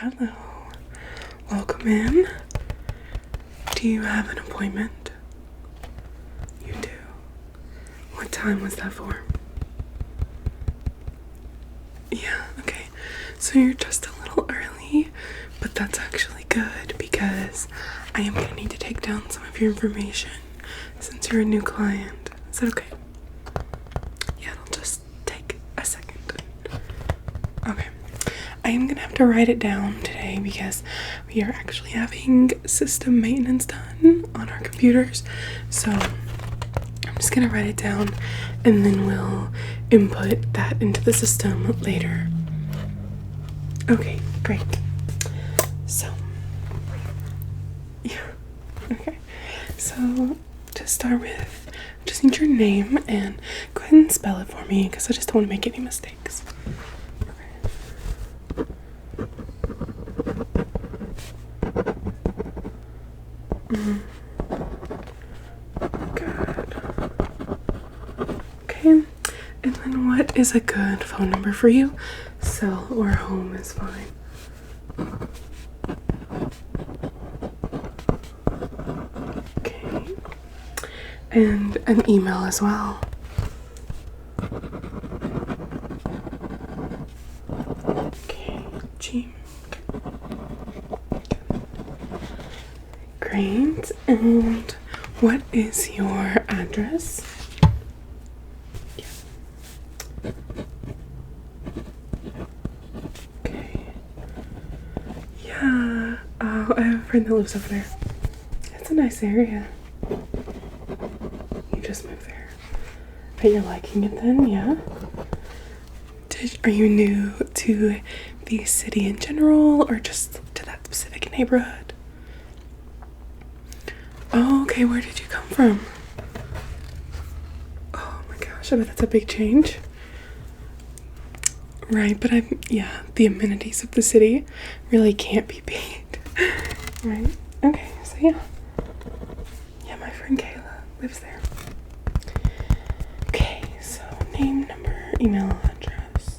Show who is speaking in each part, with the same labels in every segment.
Speaker 1: Hello. Welcome in. Do you have an appointment? You do. What time was that for? Yeah, okay. So you're just a little early, but that's actually good because I am gonna need to take down some of your information since you're a new client. Is that okay? Yeah, it'll just take a second. Okay. I am gonna have to write it down today because we are actually having system maintenance done on our computers. So I'm just gonna write it down and then we'll input that into the system later. Okay, great. So, yeah, okay. So to start with, I just need your name and go ahead and spell it for me because I just don't want to make any mistakes. Good. Okay, and then what is a good phone number for you? Cell or home is fine. Okay, and an email as well. Okay, G. Great. And what is your address? Yeah. Okay. Yeah. Oh, I have a friend that lives over there. It's a nice area. You just moved there. But you're liking it then, yeah? Are you new to the city in general or just to that specific neighborhood? Oh, okay, where did you come from? Oh my gosh, I bet that's a big change. Right, but the amenities of the city really can't be beat. Right? Okay, so yeah. Yeah, my friend Kayla lives there. Okay, so name, number, email address.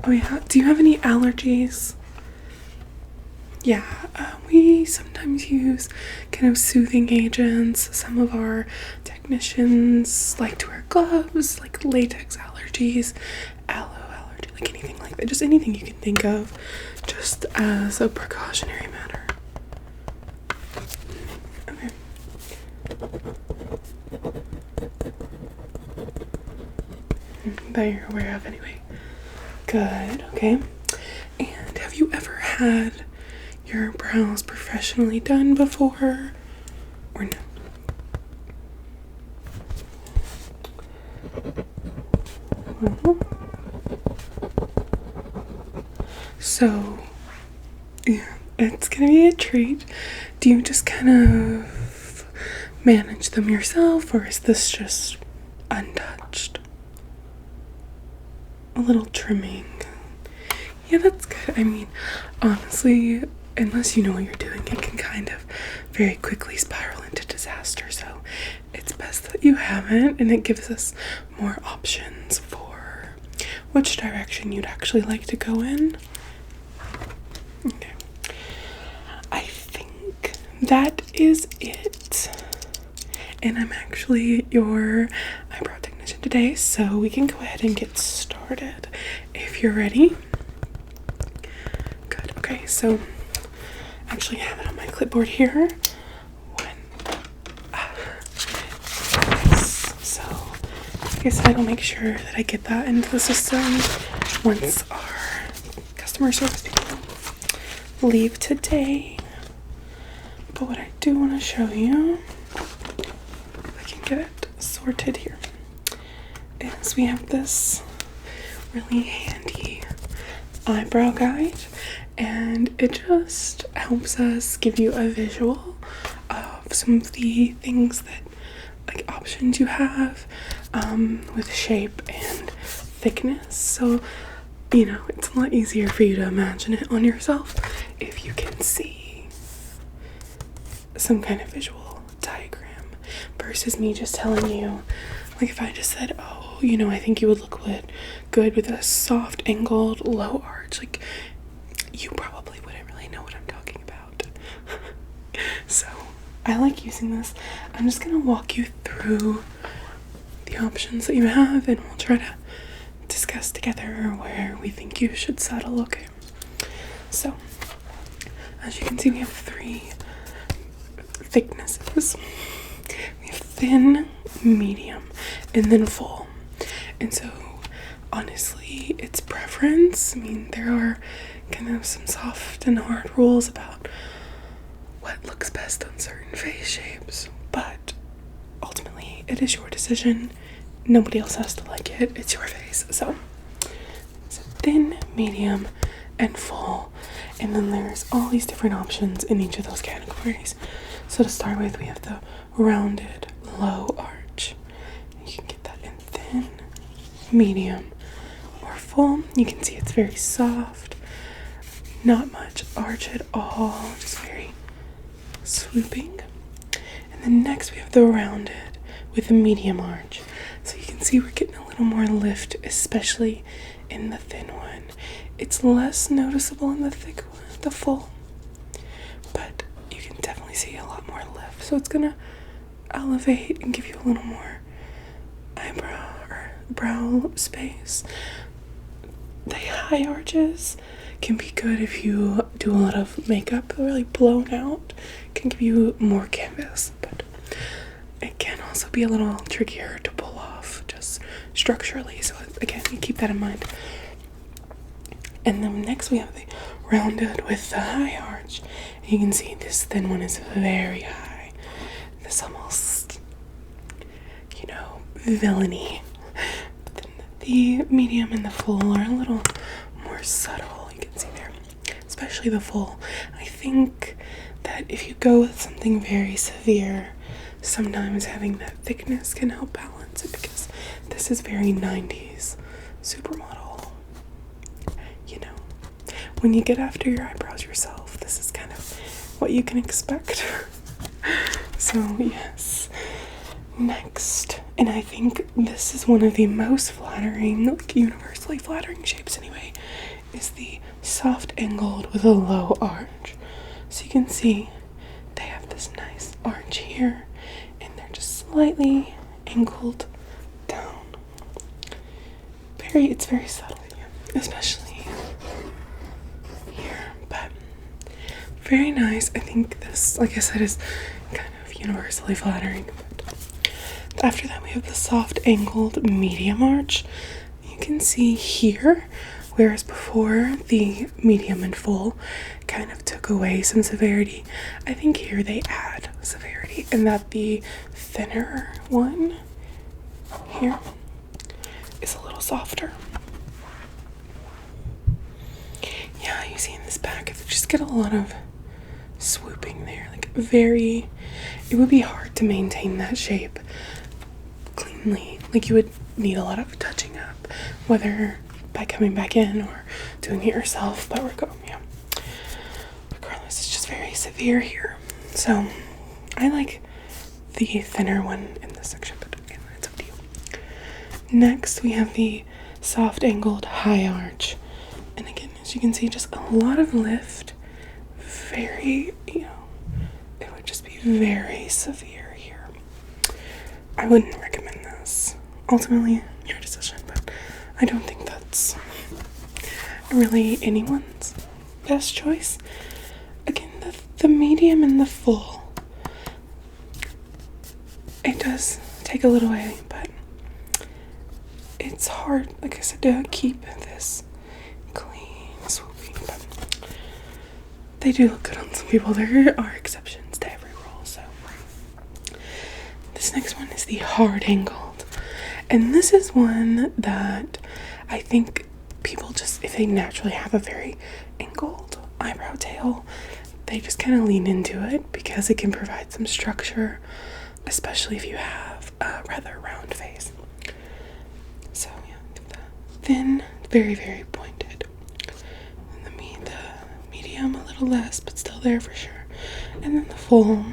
Speaker 1: Oh yeah, do you have any allergies? Yeah, we sometimes use kind of soothing agents. Some of our technicians like to wear gloves, like latex allergies, aloe allergy, like anything like that. Just anything you can think of, just as a precautionary matter. Okay. That you're aware of anyway. Good, okay. And have you ever had your brows professionally done before or no? Well, so yeah, it's gonna be a treat. Do you just kind of manage them yourself or is this just untouched? A little trimming. Yeah, that's good. I mean, honestly, unless you know what you're doing, it can kind of very quickly spiral into disaster. So it's best that you haven't, and it gives us more options for which direction you'd actually like to go in. Okay. I think that is it. And I'm actually your eyebrow technician today, so we can go ahead and get started if you're ready. Good. Okay, so I actually have it on my clipboard here. So, like I said, I'll make sure that I get that into the system once our customer service people leave today. But what I do want to show you, if I can get it sorted here, is we have this really handy eyebrow guide, and it just helps us give you a visual of some of the things that, like, options you have with shape and thickness. So, you know, it's a lot easier for you to imagine it on yourself if you can see some kind of visual diagram versus me just telling you. Like if I just said, oh, you know, I think you would look good with a soft angled low arch, like you probably wouldn't really know what I'm talking about. So I like using this. I'm just gonna walk you through the options that you have, and we'll try to discuss together where we think you should settle, okay? So, as you can see, we have 3 thicknesses. We have thin, medium, and then full. And so, honestly, it's preference. I mean, there are kind of some soft and hard rules about what looks best on certain face shapes, but ultimately, it is your decision. Nobody else has to like it. It's your face. So thin, medium, and full. And then there's all these different options in each of those categories. So to start with, we have the rounded low arch. You can get that in thin, medium, or full. You can see it's very soft. Not much arch at all. Just very swooping. And then next we have the rounded with a medium arch. So you can see we're getting a little more lift, especially in the thin one. It's less noticeable in the thick one, the full, but you can definitely see a lot more lift. So it's gonna elevate and give you a little more eyebrow or brow space. The high arches can be good if you do a lot of makeup, really blown out. Can give you more canvas, but it can also be a little trickier to pull off just structurally. So again, you keep that in mind. And then next we have the rounded with the high arch. You can see this thin one is very high. This almost, villainy. But then the medium and the full are a little more subtle. You can see there, especially the full. I think that if you go with something very severe, sometimes having that thickness can help balance it, because this is very 90s supermodel. When you get after your eyebrows yourself, this is kind of what you can expect. So yes. Next, and I think this is one of the most flattering, like universally flattering shapes anyway, is the soft angled with a low arch. So you can see they have this nice arch here, and they're just slightly angled down. It's very subtle, especially here, but very nice. I think this, like I said, is kind of universally flattering. But after that, we have the soft angled medium arch. You can see here, whereas before the medium and full kind of took away some severity, I think here they add severity, and that the thinner one here is a little softer. Yeah, you see in this back, you just get a lot of swooping there, like it would be hard to maintain that shape cleanly. Like you would need a lot of touching up, whether by coming back in or doing it yourself, but regardless, it's just very severe here. So I like the thinner one in this section, but again, it's up to you. Next, we have the soft angled high arch. And again, as you can see, just a lot of lift. Very, it would just be very severe here. I wouldn't recommend this. Ultimately, your decision, but I don't think that's really anyone's best choice. Again, the medium and the full, it does take a little way, but it's hard, like I said, to keep this clean, swooping, but they do look good on some people. There are exceptions to every rule. So this next one is the hard angled, and this is one that I think people just, if they naturally have a very angled eyebrow tail, they just kind of lean into it because it can provide some structure, especially if you have a rather round face. So the thin, very, very pointed, and the medium a little less, but still there for sure, and then the full,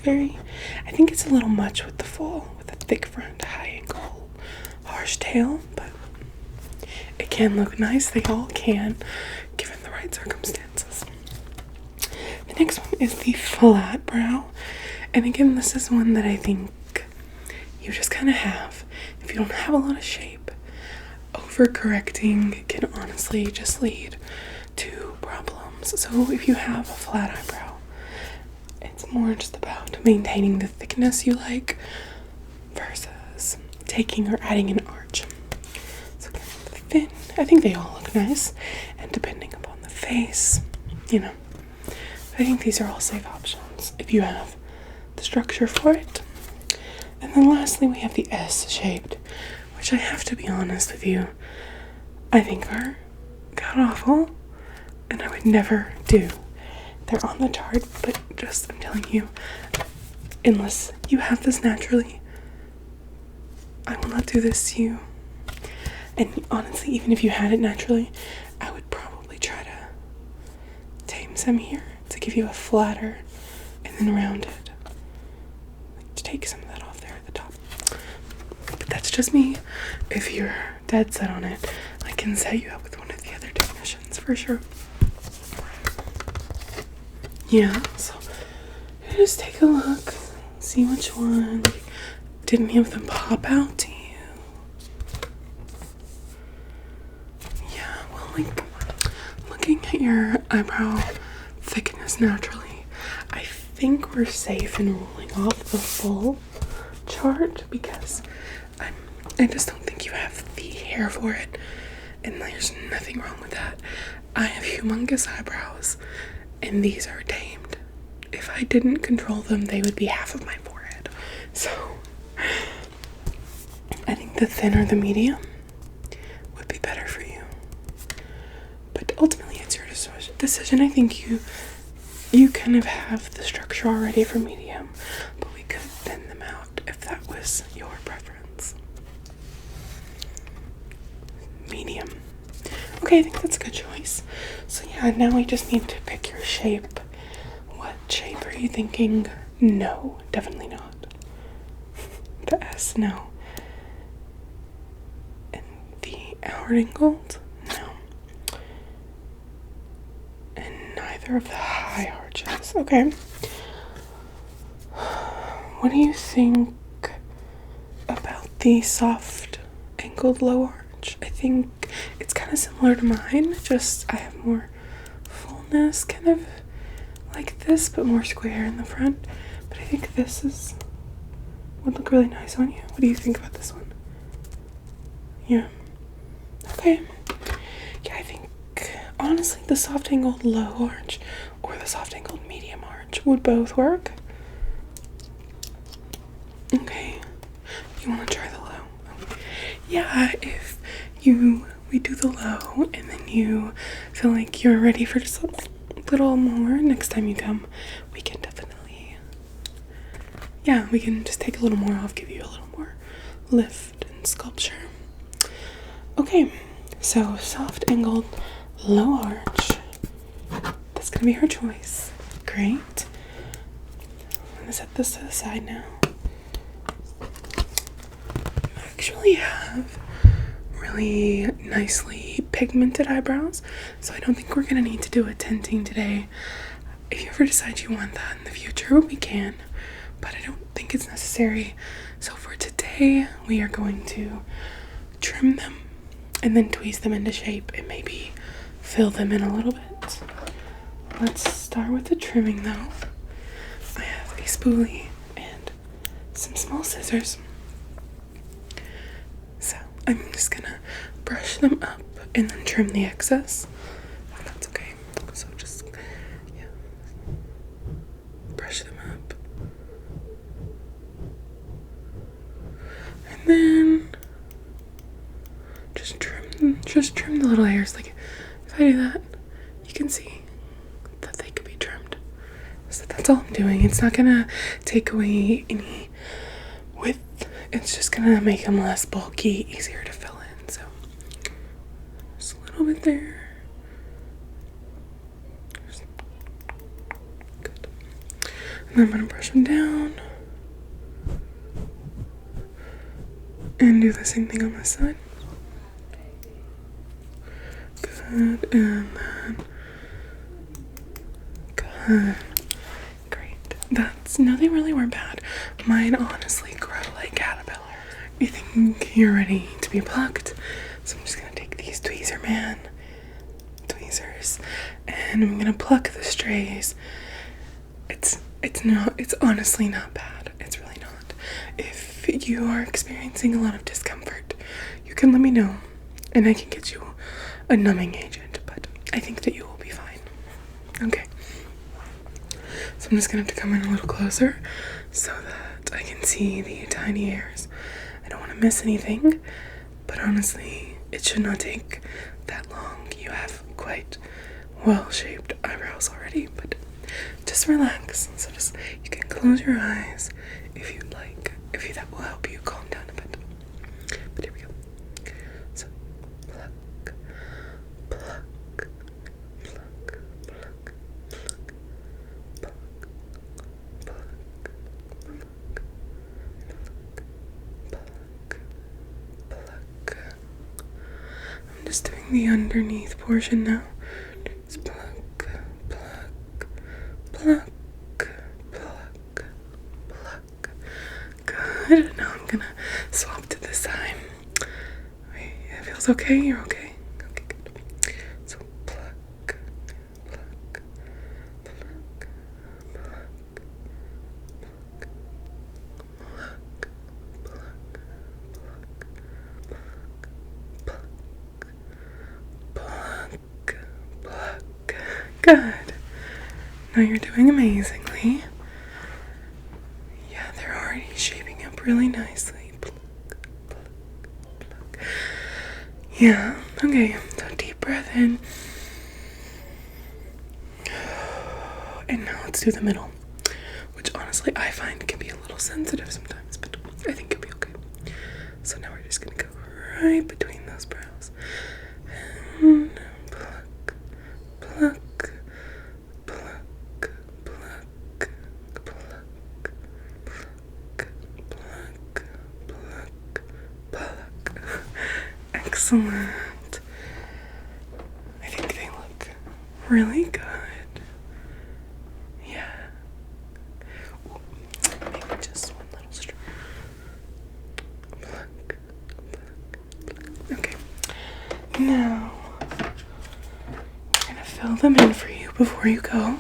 Speaker 1: I think it's a little much with the full, with a thick front, high angle, harsh tail, but it can look nice. They all can, given the right circumstances. is the flat brow. And again, this is one that I think you just kind of have. If you don't have a lot of shape, overcorrecting can honestly just lead to problems. So if you have a flat eyebrow, it's more just about maintaining the thickness you like versus taking or adding an arch. So kind of thin. I think they all look nice, and depending upon the face, you know, I think these are all safe options if you have the structure for it. And then lastly, we have the S-shaped, which I have to be honest with you, I think are god-awful, and I would never do. They're on the chart, but just, I'm telling you, unless you have this naturally, I will not do this to you. And honestly, even if you had it naturally, I would probably try to tame some here to give you a flatter and then rounded. Like, to take some of that off there at the top. But that's just me. If you're dead set on it, I can set you up with one of the other technicians for sure. Yeah, so just take a look, see which one. Did any of them pop out to you? Yeah, well, like, looking at your eyebrow thickness naturally, I think we're safe in ruling off the full chart because I just don't think you have the hair for it, and there's nothing wrong with that. I have humongous eyebrows, and these are tamed. If I didn't control them, they would be half of my forehead. So I think the thin or the medium would be better for you. But ultimately, it's your decision. I think you kind of have the structure already for medium, but we could thin them out if that was your preference. Medium. Okay, I think that's a good choice. So yeah, now we just need to pick your shape. What shape are you thinking? No, definitely not. The S, no. And the outward angled? No. And neither of the high arches. Okay. What do you think about the soft angled low arch? I think it's kind of similar to mine, just I have more fullness, kind of like this, but more square in the front. But I think this would look really nice on you. What do you think about this one? Yeah. Okay. Yeah, I think honestly the soft angled low arch or the soft angled medium arch would both work. Okay. You want to try the low? Okay. Yeah, if we do the low and then you feel like you're ready for just a little more next time you come, we can definitely, yeah, we can just take a little more off, give you a little more lift and sculpture. Okay, so soft angled low arch, that's gonna be her choice. Great. I'm gonna set this to the side now. You actually have really nicely pigmented eyebrows, so I don't think we're gonna need to do a tinting today. If you ever decide you want that in the future, we can, but I don't think it's necessary. So for today, we are going to trim them and then tweeze them into shape and maybe fill them in a little bit. Let's start with the trimming though. I have a spoolie and some small scissors. So I'm just gonna brush them up and then trim the excess. If that's okay. So just, yeah, brush them up. And then just trim the little hairs. Like if I do that, you can see that they could be trimmed. So that's all I'm doing. It's not gonna take away any width. It's just gonna make them less bulky, easier to fill in. So just a little bit there. Good. And then I'm gonna brush them down and do the same thing on this side. Good, and then good. No, they really weren't bad. Mine honestly grow like caterpillar. I think you're ready to be plucked. So I'm just gonna take these tweezers, and I'm gonna pluck the strays. It's honestly not bad. It's really not. If you are experiencing a lot of discomfort, you can let me know and I can get you a numbing agent, but I think that you will be fine. Okay. So I'm just gonna have to come in a little closer so that I can see the tiny hairs. I don't want to miss anything, but honestly, it should not take that long. You have quite well-shaped eyebrows already, but just relax. So you can close your eyes if you'd like. That will help you calm down a bit. But here we go. So, pluck, pluck, pluck, pluck, pluck, pluck, pluck, pluck, pluck. I'm just doing the underneath portion now. Just pluck, pluck, pluck, pluck, pluck. Good. Now I'm gonna swap to this side. Wait, it feels okay? You're okay? Okay, good. So pluck, pluck, pluck, pluck, pluck, pluck, pluck, pluck. Good. Now you're doing amazingly. Yeah, they're already shaping up really nicely. Pluck, pluck, pluck. Yeah, okay. So deep breath in. And now let's do the middle, which honestly I find can be a little sensitive sometimes, but I think it'll be okay. So now we're just gonna go right between those brows. And pluck, pluck, pluck, pluck, pluck, pluck, pluck, pluck. Excellent. I think they look really good. Yeah. Ooh, maybe just one little stroke. Pluck, pluck, pluck. Okay. Now we're gonna fill them in for you before you go.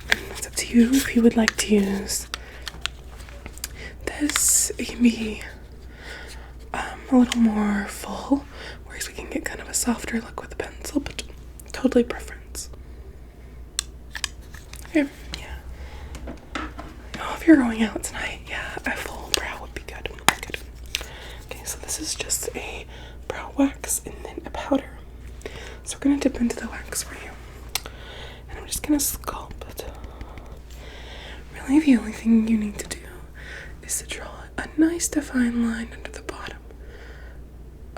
Speaker 1: And it's up to you if you would like to use this. It can be a little more full, whereas we can get kind of a softer look with a pencil, but totally preference. Okay, yeah. Oh, if you're going out tonight, yeah, a full brow would be good. Good. Okay, so this is just a brow wax and then a powder. So we're gonna dip into the wax for you, and I'm just gonna sculpt it. Really, the only thing you need to do is to draw a nice defined line under the bottom,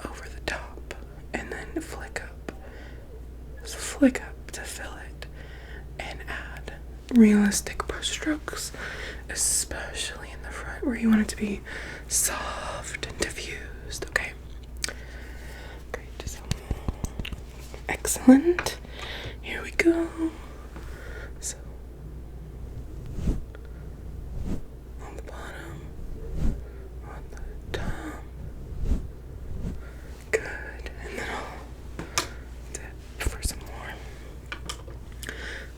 Speaker 1: over the top, and then flick up. Just flick up to fill it, and add realistic brush strokes, especially in the front where you want it to be soft and diffused. Okay. Great. So, excellent. Here we go. So, on the bottom, on the top. Good. And then I'll dip for some more.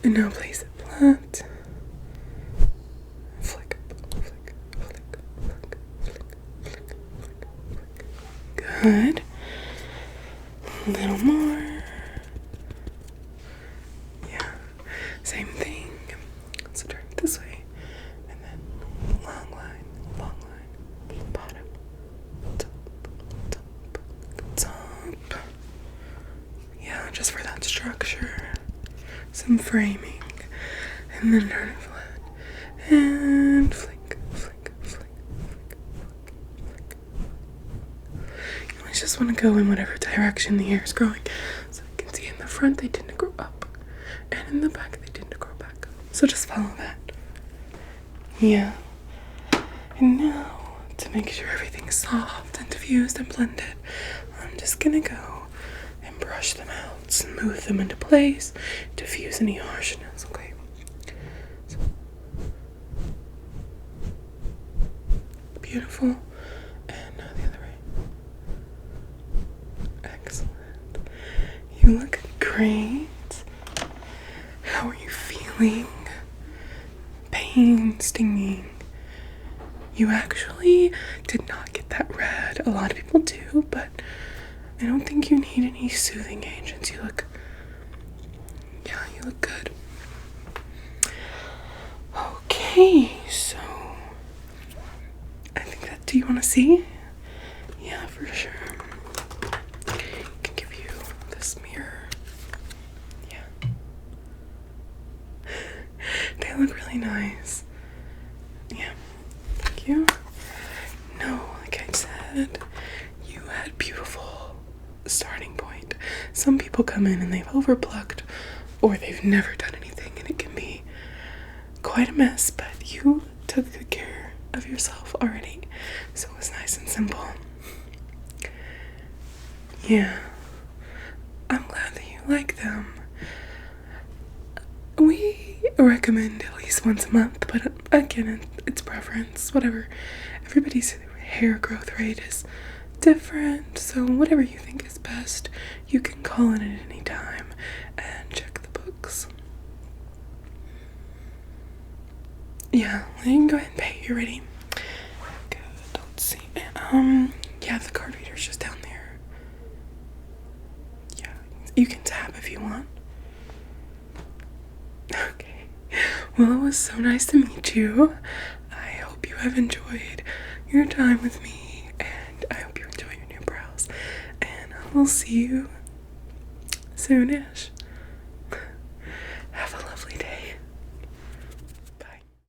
Speaker 1: And now place it flat. Flick up, flick, flick, flick, flick, flick, flick. Good. A little more. Yeah. Same thing. So turn it this way. And then long line, bottom, top. Yeah, just for that structure. Some framing. And then turn it flat. And flick, flick, flick, flick, flick, flick. You always just want to go in whatever direction the hair is growing. So you can see in the front they tend to grow up. And in the back they tend to grow back. So just follow that. Yeah. And now, to make sure everything's soft and diffused and blended, I'm just gonna go and brush them out, smooth them into place, diffuse any harshness, okay? So, Beautiful. And the other way. Excellent. You look great. How are you feeling? Pain, stinging. You actually did not get that red. A lot of people do, but I don't think you need any soothing agents. You look good. Okay, so I think that, do you want to see? Yeah, for sure. I can give you this mirror. Yeah. They look really nice. Yeah. Thank you. No, like I said, you had beautiful starting point. Some people come in and they've overplucked, or they've never done anything, and it can be quite a mess, but you took good care of yourself already, so it was nice and simple. Yeah, I'm glad that you like them. We recommend at least once a month, but again, it's preference, whatever. Everybody's hair growth rate is different, so whatever you think is best, you can call in at any time and check the books. Yeah, you can go ahead and pay. You ready? Good. Let's see. Yeah, the card reader's just down there. Yeah, you can tap if you want. Okay. Well, it was so nice to meet you. I hope you have enjoyed your time with me, and I hope you enjoy your new brows. And I will see you soonish.